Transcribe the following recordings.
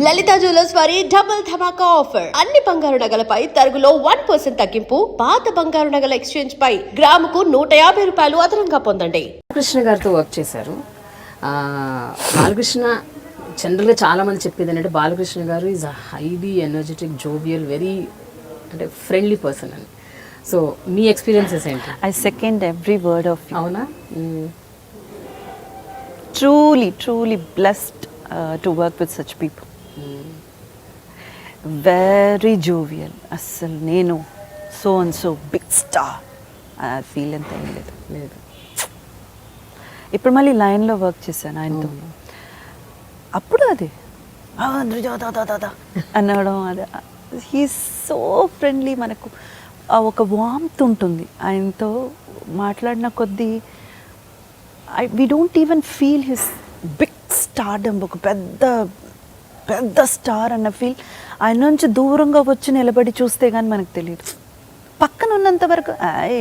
లలిత jewellers వారి double ధమాకా offer. అన్ని బంగారు నగలపై తరుగులో 1% తగ్గింపు. పాత బంగారు నగల ఎక్స్చేంజ్ పై గ్రాముకు 150 రూపాయలు అదనంగా పొందండి. బాలకృష్ణ గారితో వర్క్ చేశారు. బాలకృష్ణ జనరల్గా చాలామంది చెప్పేది ఏంటంటే బాలకృష్ణ గారు is a highly energetic, jovial, very అంటే ఫ్రెండ్లీ పర్సన్ అని. సో మీ ఎక్స్పీరియన్సెస్ ఏంటి? I second every word of you. అవునా? Truly blessed to work with such people. Very jovial. అస్సలు నేను so and so big star feel ఎంత ఏం లేదు. లేదు. ఇప్పుడు మళ్ళీ లైన్లో వర్క్ చేశాను ఆయనతో. అప్పుడు అదే అనడం, అదే హీ సో ఫ్రెండ్లీ. మనకు ఒక వార్మ్త్ ఉంటుంది ఆయనతో మాట్లాడిన కొద్దీ. We don't even feel his big stardom, ఒక పెద్ద స్టార్ అన్న ఫీల్. ఆయన నుంచి దూరంగా వచ్చి నిలబడి చూస్తే కానీ మనకు తెలియదు. పక్కన ఉన్నంత వరకు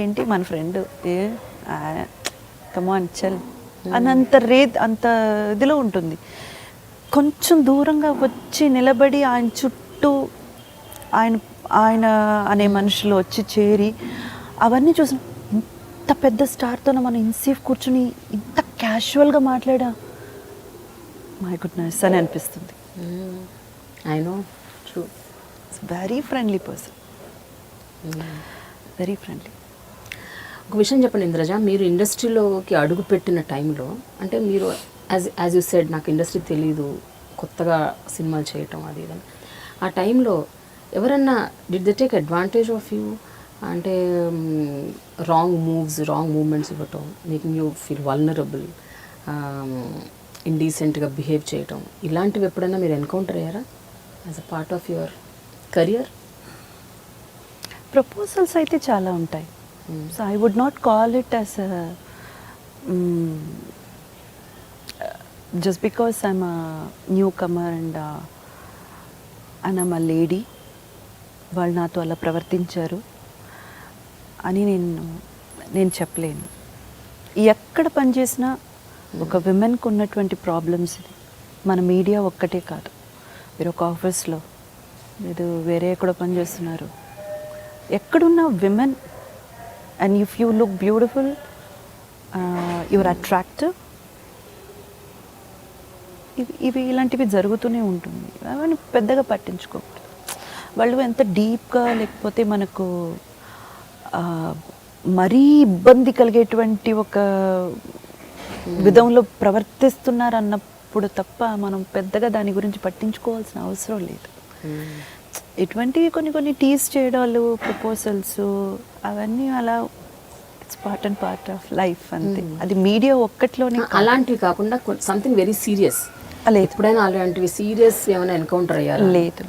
ఏంటి మన ఫ్రెండ్, కమాన్ చల్ అన్నంత అంత ఇదిలో ఉంటుంది. కొంచెం దూరంగా వచ్చి నిలబడి ఆయన చుట్టూ ఆయన అనే మనుషులు వచ్చి చేరి అవన్నీ చూసిన, ఇంత పెద్ద స్టార్తో మనం ఇన్సేఫ్ కూర్చుని ఇంత క్యాజువల్గా మాట్లాడా, మై గుడ్నెస్ అని అనిపిస్తుంది. I know, true. Very friendly person, very friendly. ఒక విషయం చెప్పండి ఇంద్రజ, మీరు ఇండస్ట్రీలోకి అడుగు పెట్టిన టైంలో, అంటే మీరు యాజ్ యూ సెడ్ నాకు ఇండస్ట్రీ తెలీదు, కొత్తగా సినిమాలు చేయటం అది ఇదని, ఆ టైంలో ఎవరన్నా did they take advantage of you? అంటే రాంగ్ మూవ్మెంట్స్ ఇవ్వటం, మేకింగ్ యూ ఫీల్ వల్నరబుల్, ఇండీసెంట్గా బిహేవ్ చేయటం, ఇలాంటివి ఎప్పుడైనా మీరు ఎన్కౌంటర్ అయ్యారా as a part of your career? Proposals అయితే చాలా ఉంటాయి. So I would not call it as just because I'm a newcomer and I'm a lady, వాళ్ళు నాతో అలా ప్రవర్తించారు అని నేను చెప్పలేను. ఎక్కడ పనిచేసినా ఒక విమెన్కి ఉన్నటువంటి ప్రాబ్లమ్స్ ఇది. మన మీడియా ఒక్కటే కాదు, మీరు ఒక ఆఫీస్లో లేదు వేరే ఎక్కడో పనిచేస్తున్నారు, ఎక్కడున్న women and if you look beautiful, your attractive, ఇలాంటివి జరుగుతూనే ఉంటుంది. అవన్నీ పెద్దగా పట్టించుకోకూడదు. వాళ్ళు ఎంత డీప్గా లేకపోతే మనకు మరీ ఇబ్బంది కలిగేటువంటి ఒక విధంలో ప్రవర్తిస్తున్నారు అన్నప్పుడు తప్ప మనం పెద్దగా దాని గురించి పట్టించుకోవాల్సిన అవసరం లేదు. ఇటువంటివి కొన్ని టీస్ చేయడాలు, ప్రపోజల్స్, అవన్నీ అలా ఇట్స్ పార్ట్ ఆఫ్ లైఫ్ అంతే. అది మీడియా ఒక్కట్లోనే. అలాంటివి కాకుండా సంథింగ్ వెరీ సీరియస్ లేదు. ఎప్పుడైనా అలాంటివి సీరియస్ ఏమైనా ఎన్కౌంటర్ అయ్యారు? లేదు.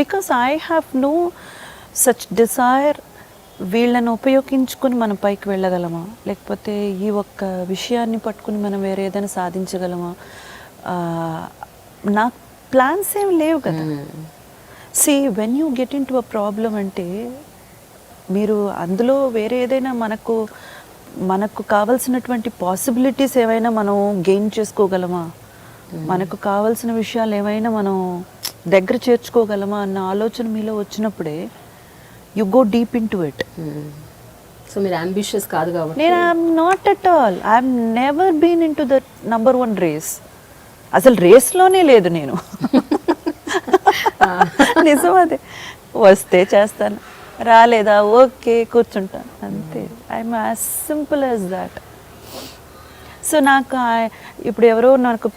Because I have no such desire. వీళ్ళని ఉపయోగించుకుని మనం పైకి వెళ్ళగలమా, లేకపోతే ఈ ఒక్క విషయాన్ని పట్టుకుని మనం వేరే ఏదైనా సాధించగలమా? నాకు ప్లాన్స్ ఏం లేవు కదా. See when you get in to a problem అంటే మీరు అందులో వేరే ఏదైనా మనకు కావాల్సినటువంటి పాసిబిలిటీస్ ఏవైనా మనం గెయిన్ చేసుకోగలమా, మనకు కావాల్సిన విషయాలు ఏమైనా మనం దగ్గర చేర్చుకోగలమా అన్న ఆలోచన మీలో వచ్చినప్పుడే you go deep into it. So మీరు అంబిషియస్ కాదు కాబట్టి? నేను I'm not at all. I'm never been into the number 1 race. అసలు రేస్లోనే లేదు నేను. నిజం అదే. వస్తే చేస్తాను, రాలేదా ఓకే కూర్చుంటాను అంతే. I'm as simple as that. So నాకు ఇప్పుడు ఎవరో నాకు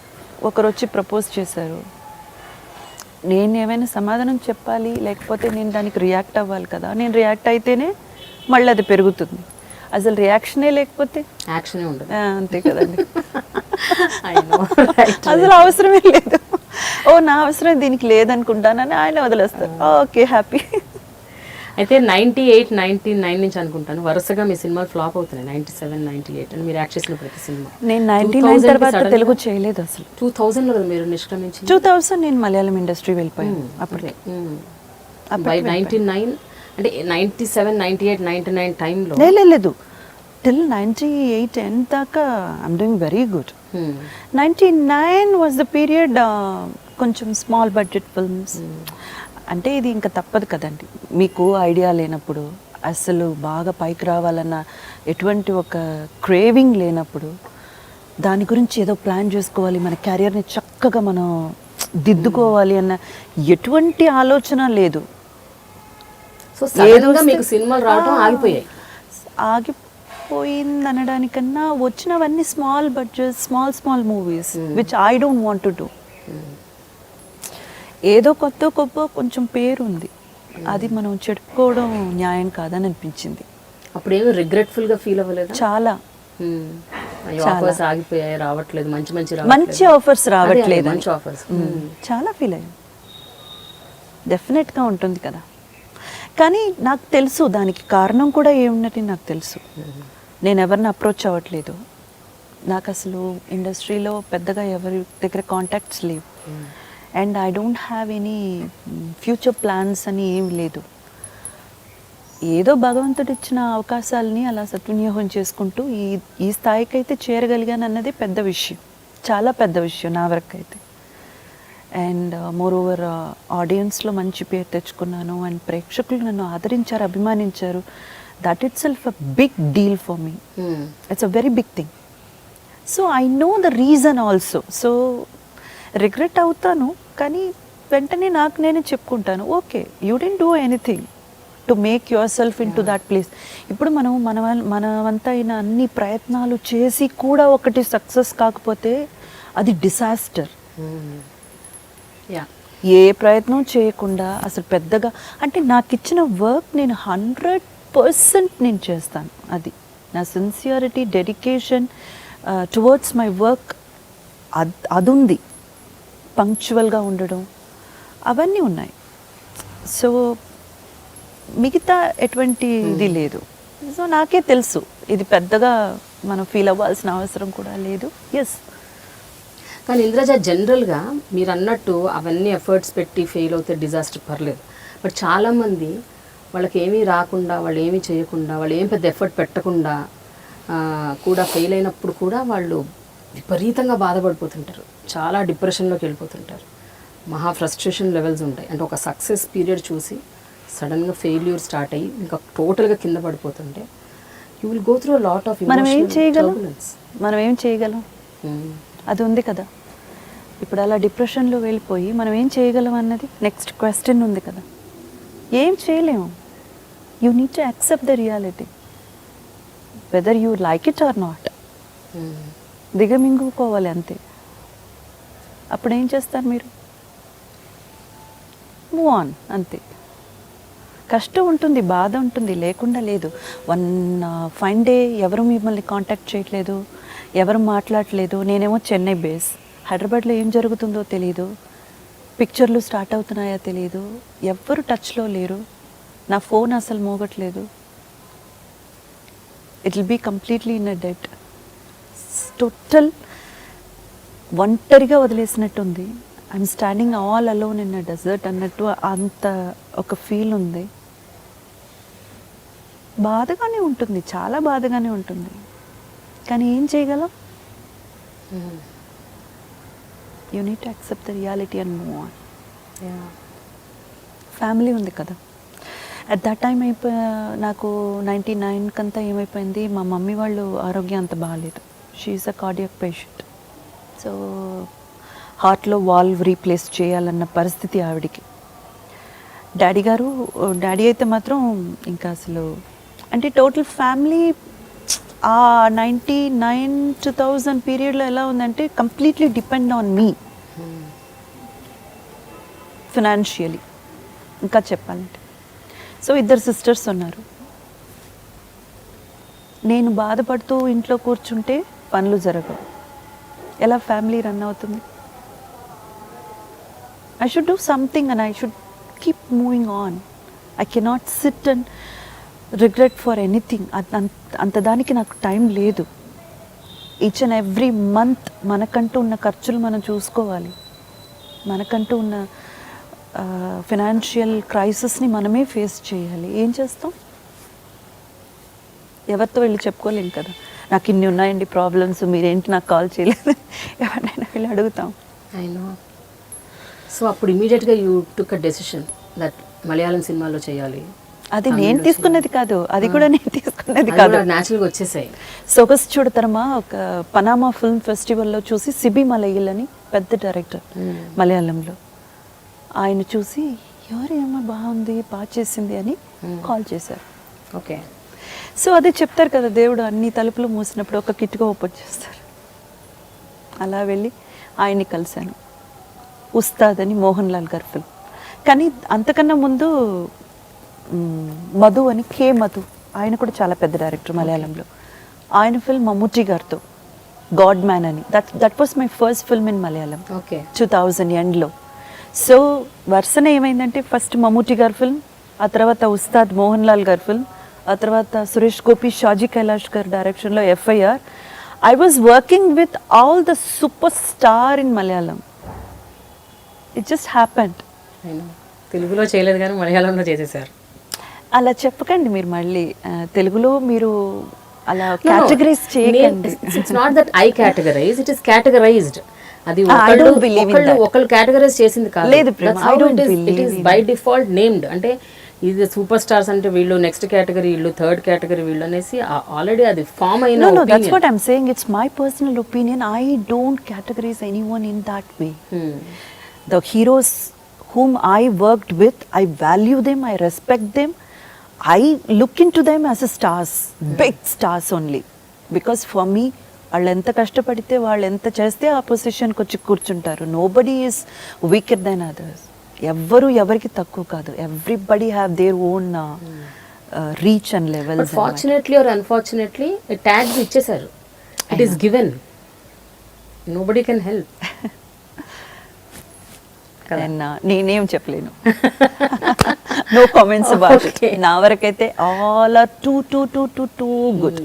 ఒకరు వచ్చి ప్రపోజ్ చేశారు, నేను ఏమైనా సమాధానం చెప్పాలి, లేకపోతే నేను దానికి రియాక్ట్ అవ్వాలి కదా. నేను రియాక్ట్ అయితేనే మళ్ళీ అది పెరుగుతుంది. అసలు రియాక్షనే లేకపోతే యాక్షనే ఉండదు. అంతే కదండి. అసలు అవసరమే లేదు. నా అవసరం దీనికి లేదనుకుంటానని ఆయన వదిలేస్తారు. Okay happy. అయితే 98, 99 నుంచి అనుకుంటాను వరుసగా మీ సినిమాలు ఫ్లాప్ అవుతున్నాయి. 97, 98 అని మీరు యాక్ట్ చేసిన ప్రతి సినిమా. నేను 99 తర్వాత తెలుగు చేయలేదు అసలు. 2000లో మీరు నిష్క్రమించి 2000 నేను మలయాళం ఇండస్ట్రీ వెళ్ళిపోయాను. అప్పటికే బై 99 అంటే 97, 98, 99 టైంలో లేదు. టిల్ 98 end దాకా I'm doing very good. 99 was the period కొంచెం స్మాల్ బడ్జెట్ ఫిల్మ్స్. అంటే ఇది ఇంకా తప్పదు కదండి, మీకు ఐడియా లేనప్పుడు, అసలు బాగా పైకి రావాలన్న ఎటువంటి ఒక క్రేవింగ్ లేనప్పుడు, దాని గురించి ఏదో ప్లాన్ చేసుకోవాలి, మన కెరియర్ని చక్కగా మనం దిద్దుకోవాలి అన్న ఎటువంటి ఆలోచన లేదు. సో సడన్గా మీకు సినిమాలు రావడం ఆగిపోయాయి. ఆగిపోయింది అనడానికన్నా వచ్చినవన్నీ small budget small movies which I don't want to do. ఏదో కొత్త గొప్ప కొంచెం పేరు ఉంది, అది మనం చెప్పుకోవడం న్యాయం కాదని అనిపించింది. అప్పుడు ఏమి రిగ్రెట్ఫుల్గా ఫీల్ అవ్వలేదు? చాలా ఆఫర్స్ ఆగిపోయాయి, రావట్లేదు, మంచి ఆఫర్స్ రావట్లేదు, మంచి ఆఫర్స్. చాలా ఫీల్ అయ్యాను. డెఫినెట్గా ఉంటుంది కదా, కానీ నాకు తెలుసు దానికి కారణం కూడా ఏమున్నట్టు నాకు తెలుసు. నేను ఎవరిని అప్రోచ్ అవ్వట్లేదు, నాకు అసలు ఇండస్ట్రీలో పెద్దగా ఎవరి దగ్గర కాంటాక్ట్స్ లేవు, and I don't have any future plans అని ఏం లేదు. ఏదో భగవంతుడు ఇచ్చిన అవకాశాలని అలా సద్వినియోగం చేసుకుంటూ ఈ స్థాయికి అయితే చేరగలిగాను అన్నది పెద్ద విషయం, చాలా పెద్ద విషయం నా వరకు అయితే. అండ్ మోర్ ఓవర్ ఆడియన్స్లో మంచి పేరు తెచ్చుకున్నాను, అండ్ ప్రేక్షకులు నన్ను ఆదరించారు, అభిమానించారు. That itself a big deal for me. It's a very big thing. So I know the reason also. So regret అవుతాను, కానీ వెంటనే నాకు నేనే చెప్పుకుంటాను, okay you didn't do anything to make yourself into that place. ఇప్పుడు మనమంతా అయిన అన్ని ప్రయత్నాలు చేసి కూడా ఒకటి సక్సెస్ కాకపోతే అది డిసాస్టర్. ఏ ప్రయత్నం చేయకుండా అసలు పెద్దగా అంటే నాకు ఇచ్చిన వర్క్ నేను 100% నేను చేస్తాను. అది నా sincerity, dedication towards my work అది ఉంది. పంక్చువల్గా ఉండడం అవన్నీ ఉన్నాయి. సో మిగతా ఎటువంటి ఇది లేదు. సో నాకే తెలుసు ఇది పెద్దగా మనం ఫీల్ అవ్వాల్సిన అవసరం కూడా లేదు. ఎస్, కానీ ఇంద్రజ జనరల్గా మీరు అన్నట్టు అవన్నీ ఎఫర్ట్స్ పెట్టి ఫెయిల్ అవుతే డిజాస్టర్ పర్లేదు, బట్ చాలామంది వాళ్ళకి ఏమీ రాకుండా, వాళ్ళు ఏమీ చేయకుండా, వాళ్ళు ఏం పెద్ద ఎఫర్ట్ పెట్టకుండా కూడా ఫెయిల్ అయినప్పుడు కూడా వాళ్ళు విపరీతంగా బాధపడిపోతుంటారు, చాలా డిప్రెషన్లోకి వెళ్ళిపోతుంటారు, మహా ఫ్రస్ట్రేషన్ లెవెల్స్ ఉంటాయి. అంటే ఒక సక్సెస్ పీరియడ్ చూసి సడన్గా ఫెయిల్యూర్ స్టార్ట్ అయ్యి ఇంకా టోటల్గా కింద పడిపోతుంటే you will go through lot of మనం ఏం చేయగలం అది ఉంది కదా. ఇప్పుడు అలా డిప్రెషన్లో వెళ్ళిపోయి మనం ఏం చేయగలం అన్నది నెక్స్ట్ క్వశ్చన్ ఉంది కదా. ఏం చేయలేము. You need to accept the reality whether you like it or not. దిగమింగుకోవాలి అంతే. అప్పుడు ఏం చేస్తారు మీరు? మూవ్ ఆన్ అంతే. కష్టం ఉంటుంది, బాధ ఉంటుంది, లేకుండా లేదు. వన్ ఫైన్ డే ఎవరు మిమ్మల్ని కాంటాక్ట్ చేయట్లేదు, ఎవరు మాట్లాడట్లేదు. నేనేమో చెన్నై బేస్, హైదరాబాద్లో ఏం జరుగుతుందో తెలియదు, పిక్చర్లు స్టార్ట్ అవుతున్నాయో తెలియదు, ఎవ్వరు టచ్లో లేరు, నా ఫోన్ అసలు మోగట్లేదు. It will be completely in a debt. Total ఒంటరిగా వదిలేసినట్టుంది. I'm standing all alone in a desert అన్నట్టు అంత ఒక ఫీల్ ఉంది. బాధగానే ఉంటుంది, చాలా బాధగానే ఉంటుంది, కానీ ఏం చేయగలం? You need to accept the reality and move on. Family ఉంది కదా. అట్ దట్ టైం నాకు 99 కంతా ఏమైపోయింది, మా మమ్మీ వాళ్ళు ఆరోగ్యం అంత బాగాలేదు. She is a cardiac patient. So హార్ట్లో వాల్వ్ రీప్లేస్ చేయాలన్న పరిస్థితి ఆవిడికి. డాడీ అయితే మాత్రం ఇంకా అసలు అంటే టోటల్ ఫ్యామిలీ ఆ 99-2000 పీరియడ్లో ఎలా ఉందంటే completely depend on me financially ఇంకా చెప్పాలంటే. సో 2 సిస్టర్స్ ఉన్నారు. నేను బాధపడుతూ ఇంట్లో కూర్చుంటే పనులు జరగవు. ఎలా ఫ్యామిలీ రన్ అవుతుంది? I should do something and I should keep moving on. I cannot sit and regret for anything. అంత దానికి నాకు టైం లేదు. ఈచ్ అండ్ ఎవ్రీ మంత్ మనకంటూ ఉన్న ఖర్చులు మనం చూసుకోవాలి. మనకంటూ ఉన్న ఫినాన్షియల్ క్రైసిస్ని మనమే ఫేస్ చేయాలి. ఏం చేస్తాం? ఎవరితో వెళ్ళి చెప్పుకోలేం కదా. నాకు ఇన్ని ఉన్నాయండి ప్రాబ్లమ్స్, మీరేంటి నాకు కాల్ చేయలేదు, ఎవరినైనా వెళ్ళి అడుగుతాం. సో అప్పుడు ఇమీడియట్గా you took a decision that Malayalam సినిమాలో చేయాలి. అది నేను తీసుకున్నది కాదు, అది కూడా నేను తీసుకున్నది కాదు, న్యాచురల్గా వచ్చేసాయి. సొగసు చూడతరమా ఒక పనామా ఫిల్మ్ ఫెస్టివల్లో చూసి సిబి మలయిల్ అని పెద్ద డైరెక్టర్ మలయాళంలో, ఆయన చూసి ఎవరేమో బాగుంది బాగా చేసింది అని కాల్ చేశారు. ఓకే. సో అదే చెప్తారు కదా, దేవుడు అన్ని తలుపులు మూసినప్పుడు ఒక కిట్గా ఓపెన్ చేస్తారు. అలా వెళ్ళి ఆయన్ని కలిశాను. ఉస్తాద్ అని మోహన్ లాల్ గారి ఫిల్మ్. కానీ అంతకన్నా ముందు మధు అని కే మధు, ఆయన కూడా చాలా పెద్ద డైరెక్టర్ మలయాళంలో. ఆయన ఫిల్మ్ మమ్ముట్టి గారితో గాడ్ మ్యాన్ అని, that was my first film in Malayalam. Okay. 2000 ఎండ్లో. సో వరుసన ఏమైందంటే ఫస్ట్ మమ్ముట్టి గారి ఫిల్మ్, ఆ తర్వాత ఉస్తాద్ మోహన్ లాల్ గారి ఫిల్మ్, ఆ తర్వాత సురేష్ గోపి షాజీ కైలాష్ గారి డైరెక్షన్లో FIR. I was working with all the super star in Malayalam. It just happened. తెలుగులో చేయలేదు కానీ మలయాళంలో చేసేసారు. అలా చెప్పకండి మీరు మళ్ళీ, తెలుగులో మీరు అలా కేటగరైజ్ చేయకండి. It's not that I categorize, it is categorized. అది I don't believe in that. ఒకళ్ళు కేటగరైజ్ చేసింది కాదు. లేదు Prema, I don't believe it is in by default named. అంటే ఇది సూపర్ స్టార్స్ అంటే వీళ్ళు నెక్స్ట్ కేటగిరీ, వీళ్ళు థర్డ్ కేటగిరీ, వీళ్ళు అనేసి ఆల్రెడీ అది ఫామ్ అయిన No, that's what I'm saying. It's my personal opinion. I don't categorize anyone in that way. The heroes whom I worked with, I value them, I respect them. I look into them as a stars, big stars only. Because for me, వాళ్ళు ఎంత కష్టపడితే వాళ్ళు ఎంత చేస్తే ఆ పొజిషన్కి వచ్చి కూర్చుంటారు. Nobody is weaker than others. ఎవ్వరు ఎవరికి తక్కువ కాదు. Everybody have their own reach and levels. Fortunately or unfortunately tags ఇచ్చేసారు. It is given, nobody can help. నేనేం చెప్పలేను. No comments about it. నా వరకైతే ఆల్ ఆర్ టూ గుడ్.